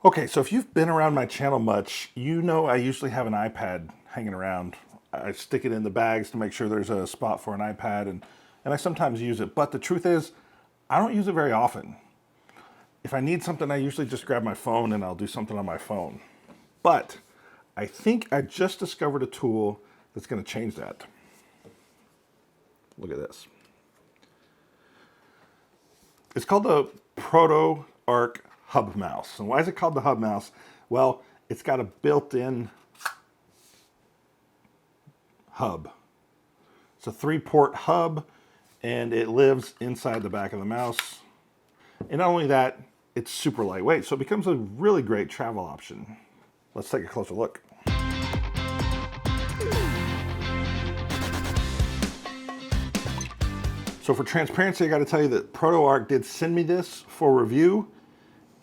Okay, so if you've been around my channel much, you know I usually have an iPad hanging around. I stick it in the bags to make sure there's a spot for an iPad, and I sometimes use it. But the truth is, I don't use it very often. If I need something, I usually just grab my phone and I'll do something on my phone. But I think I just discovered a tool that's going to change that. Look at this. It's called the ProtoArc Hub Mouse. And why is it called the Hub Mouse? Well, it's got a built-in hub. It's a 3-port hub, and it lives inside the back of the mouse. And not only that, it's super lightweight, so it becomes a really great travel option. Let's take a closer look. So for transparency, I got to tell you that ProtoArc did send me this for review,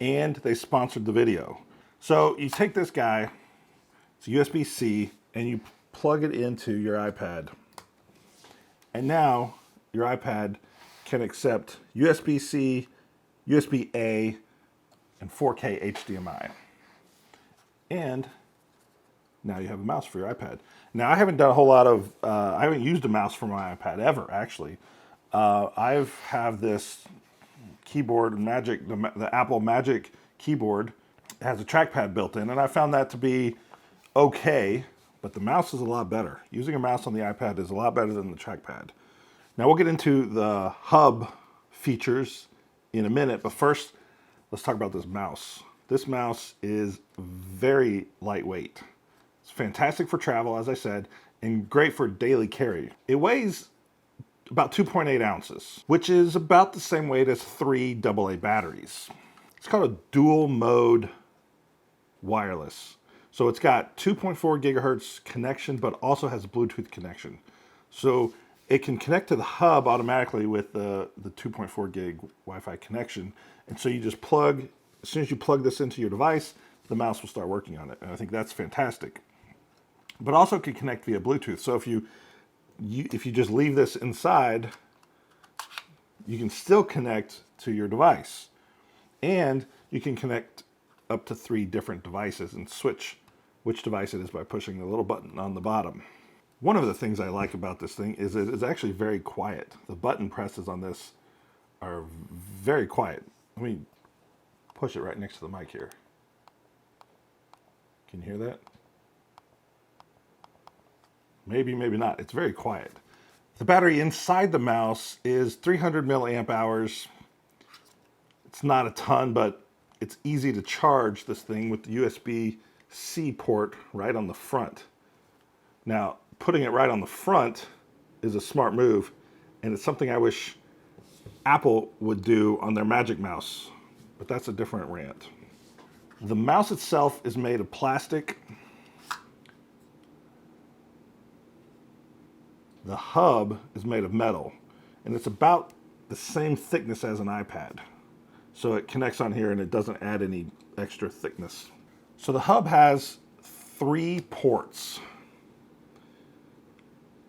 and they sponsored the video. So you take this guy, it's USB-C, and you plug it into your iPad. And now your iPad can accept USB-C, USB-A, and 4K HDMI. And now you have a mouse for your iPad. Now I haven't done a whole lot of, I haven't used a mouse for my iPad ever, actually. I have this keyboard, the Apple Magic keyboard. It has a trackpad built in, and I found that to be okay, but the mouse is a lot better. Using a mouse on the iPad is a lot better than the trackpad. Now we'll get into the hub features in a minute, but first, let's talk about this mouse. This mouse is very lightweight. It's fantastic for travel, as I said, and great for daily carry. It weighs about 2.8 ounces, which is about the same weight as 3 AA batteries. It's called a dual mode wireless. So it's got 2.4 gigahertz connection, but also has a Bluetooth connection. So it can connect to the hub automatically with the 2.4 gig Wi-Fi connection. And so you just as soon as you plug this into your device, the mouse will start working on it. And I think that's fantastic. But also can connect via Bluetooth. So if you just leave this inside, you can still connect to your device. And you can connect up to 3 different devices and switch which device it is by pushing the little button on the bottom. One of the things I like about this thing is it's actually very quiet. The button presses on this are very quiet. Let me push it right next to the mic here. Can you hear that? Maybe, maybe not. It's very quiet. The battery inside the mouse is 300 milliamp hours. It's not a ton, but it's easy to charge this thing with the USB-C port right on the front. Now, putting it right on the front is a smart move, and it's something I wish Apple would do on their Magic Mouse, but that's a different rant. The mouse itself is made of plastic. The hub is made of metal, and it's about the same thickness as an iPad. So it connects on here and it doesn't add any extra thickness. So the hub has 3 ports.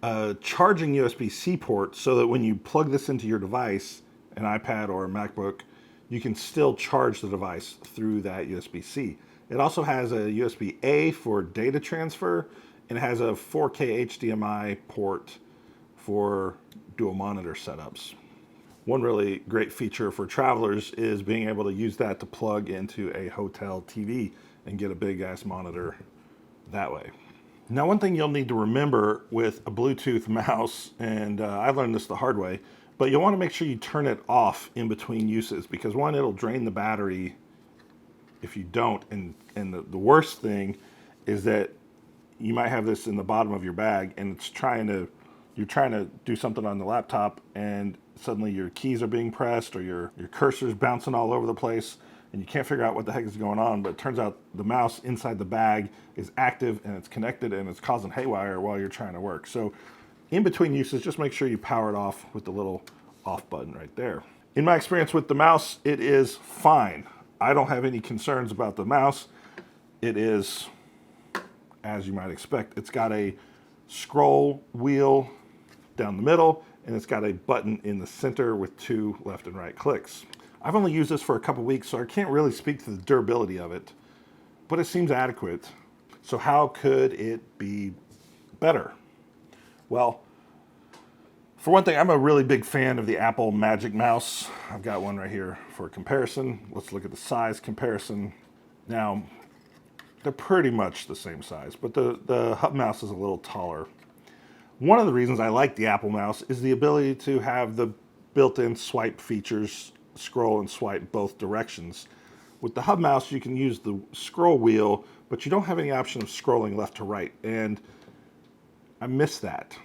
A charging USB-C port so that when you plug this into your device, an iPad or a MacBook, you can still charge the device through that USB-C. It also has a USB-A for data transfer, and it has a 4K HDMI port for dual monitor setups. One really great feature for travelers is being able to use that to plug into a hotel TV and get a big ass monitor that way. Now, one thing you'll need to remember with a Bluetooth mouse, and I learned this the hard way, but you'll want to make sure you turn it off in between uses, because one, it'll drain the battery if you don't, and the worst thing is that you might have this in the bottom of your bag and you're trying to do something on the laptop and suddenly your keys are being pressed or your cursor's bouncing all over the place and you can't figure out what the heck is going on, but it turns out the mouse inside the bag is active and it's connected and it's causing haywire while you're trying to work. So in between uses, just make sure you power it off with the little off button right there. In my experience with the mouse, it is fine. I don't have any concerns about the mouse. It is, as you might expect, it's got a scroll wheel down the middle, and it's got a button in the center with 2 left and right clicks. I've only used this for a couple weeks, so I can't really speak to the durability of it, but it seems adequate. So how could it be better? Well, for one thing, I'm a really big fan of the Apple Magic Mouse. I've got one right here for comparison. Let's look at the size comparison. Now, they're pretty much the same size, but the Hub Mouse is a little taller. One of the reasons I like the Apple Mouse is the ability to have the built-in swipe features, scroll and swipe both directions. With the Hub Mouse, you can use the scroll wheel, but you don't have any option of scrolling left to right, and I miss that.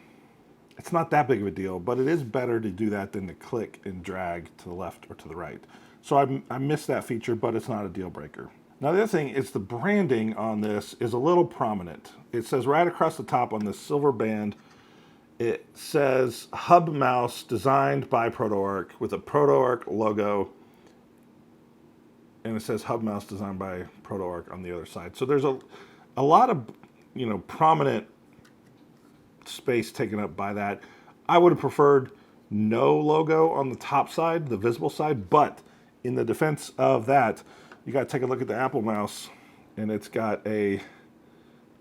It's not that big of a deal, but it is better to do that than to click and drag to the left or to the right. So I miss that feature, but it's not a deal breaker. Now the other thing is the branding on this is a little prominent. It says right across the top on this silver band, it says Hub Mouse designed by ProtoArc with a ProtoArc logo. And it says Hub Mouse designed by ProtoArc on the other side. So there's a lot of, prominent space taken up by that. I would have preferred no logo on the top side, the visible side, but in the defense of that, you got to take a look at the Apple Mouse, and it's got a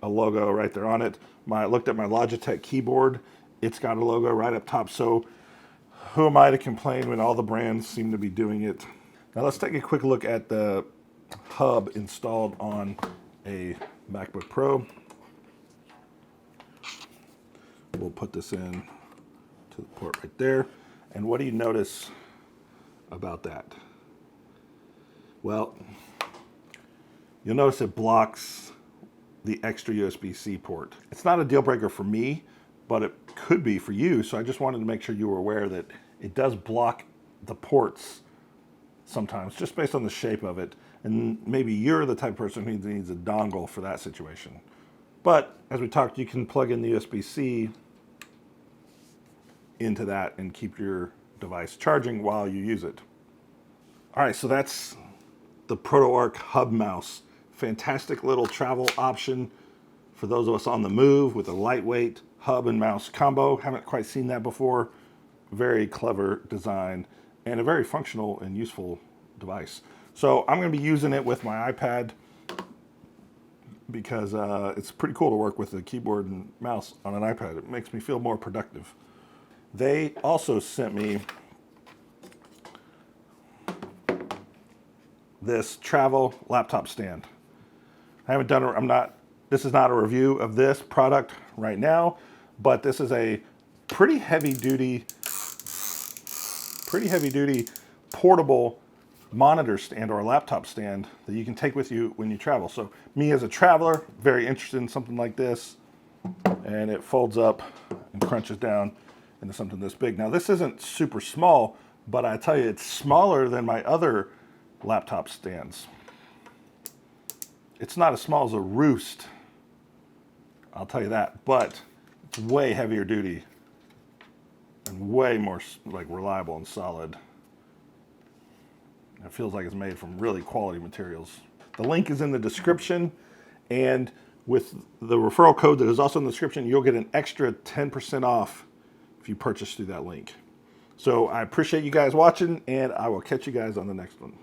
logo right there on it. I looked at my Logitech keyboard, it's got a logo right up top, so who am I to complain when all the brands seem to be doing it? Now let's take a quick look at the hub installed on a MacBook Pro. We'll put this in to the port right there. And what do you notice about that? Well, you'll notice it blocks the extra USB-C port. It's not a deal breaker for me, but it could be for you. So I just wanted to make sure you were aware that it does block the ports sometimes, just based on the shape of it. And maybe you're the type of person who needs a dongle for that situation. But as we talked, you can plug in the USB-C into that and keep your device charging while you use it. All right, so that's the ProtoArc Hub Mouse. Fantastic little travel option for those of us on the move with a lightweight hub and mouse combo. Haven't quite seen that before. Very clever design and a very functional and useful device. So I'm going to be using it with my iPad because it's pretty cool to work with a keyboard and mouse on an iPad. It makes me feel more productive. They also sent me this travel laptop stand. I haven't done this is not a review of this product right now, but this is a pretty heavy duty portable monitor stand or a laptop stand that you can take with you when you travel. So me as a traveler, very interested in something like this, and it folds up and crunches down into something this big. Now this isn't super small, but I tell you, it's smaller than my other laptop stands. It's not as small as a Roost, I'll tell you that, but it's way heavier duty and way more reliable and solid. It feels like it's made from really quality materials. The link is in the description, and with the referral code that is also in the description, you'll get an extra 10% off if you purchase through that link. So I appreciate you guys watching, and I will catch you guys on the next one.